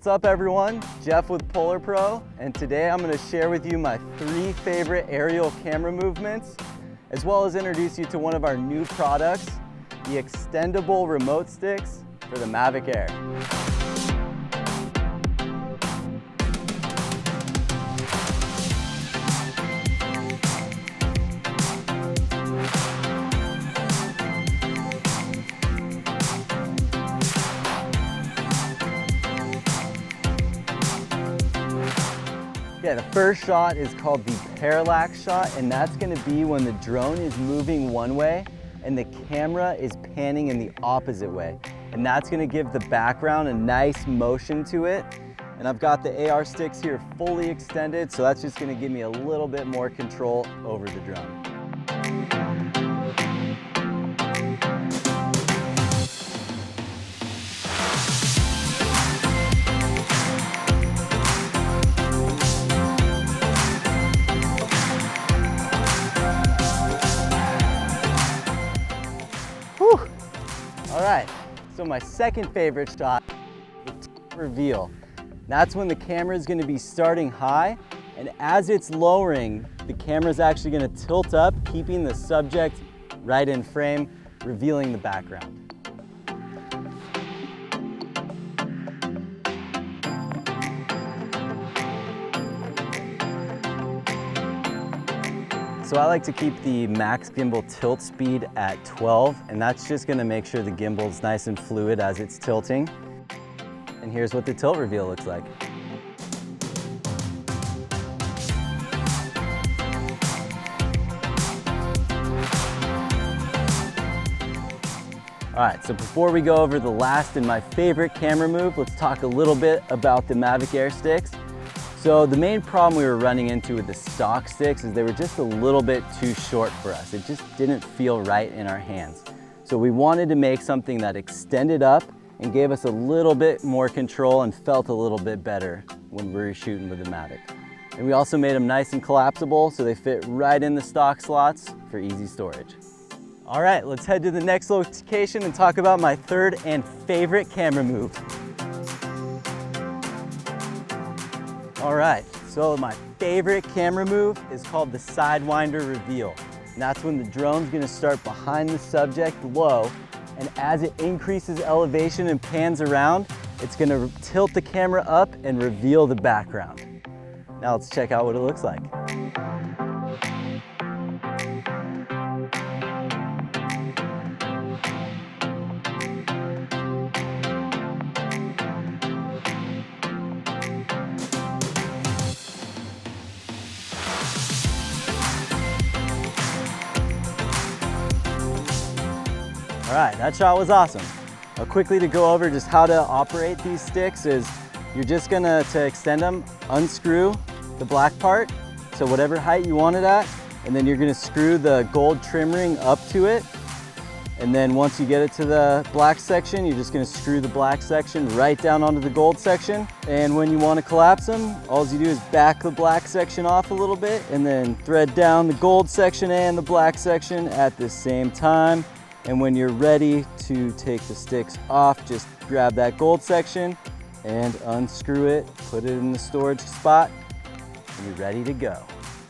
What's up everyone, Jeff with PolarPro, and today I'm going to share with you my 3 favorite aerial camera movements, as well as introduce you to one of our new products, the extendable remote sticks for the Mavic Air. Yeah, the first shot is called the Parallax Shot, and that's going to be when the drone is moving one way and the camera is panning in the opposite way. And that's going to give the background a nice motion to it. And I've got the AR sticks here fully extended, so that's just going to give me a little bit more control over the drone. All right, so my second favorite shot, the reveal. That's when the camera is going to be starting high, and as it's lowering, the camera is actually going to tilt up, keeping the subject right in frame, revealing the background. So I like to keep the max gimbal tilt speed at 12, and that's just going to make sure the gimbal is nice and fluid as it's tilting. And here's what the tilt reveal looks like. All right, so before we go over the last and my favorite camera move, let's talk a little bit about the Mavic Air sticks. So the main problem we were running into with the stock sticks is they were just a little bit too short for us. It just didn't feel right in our hands. So we wanted to make something that extended up and gave us a little bit more control and felt a little bit better when we were shooting with the Mavic. And we also made them nice and collapsible so they fit right in the stock slots for easy storage. All right, let's head to the next location and talk about my third and favorite camera move. All right, so my favorite camera move is called the Sidewinder Reveal. And that's when the drone's gonna start behind the subject low, and as it increases elevation and pans around, it's gonna tilt the camera up and reveal the background. Now let's check out what it looks like. All right, that shot was awesome. Now quickly to go over just how to operate these sticks is you're just gonna, to extend them, unscrew the black part, so whatever height you want it at, and then you're gonna screw the gold trim ring up to it. And then once you get it to the black section, you're just gonna screw the black section right down onto the gold section. And when you wanna collapse them, all you do is back the black section off a little bit and then thread down the gold section and the black section at the same time. And when you're ready to take the sticks off, just grab that gold section and unscrew it, put it in the storage spot, and you're ready to go.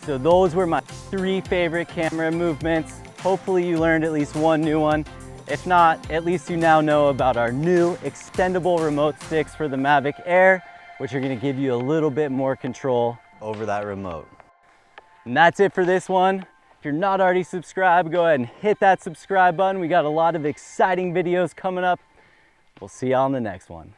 So those were my 3 favorite camera movements. Hopefully you learned at least one new one. If not, at least you now know about our new extendable remote sticks for the Mavic Air, which are gonna give you a little bit more control over that remote. And that's it for this one. If you're not already subscribed, go ahead and hit that subscribe button. We got a lot of exciting videos coming up. We'll see you on the next one.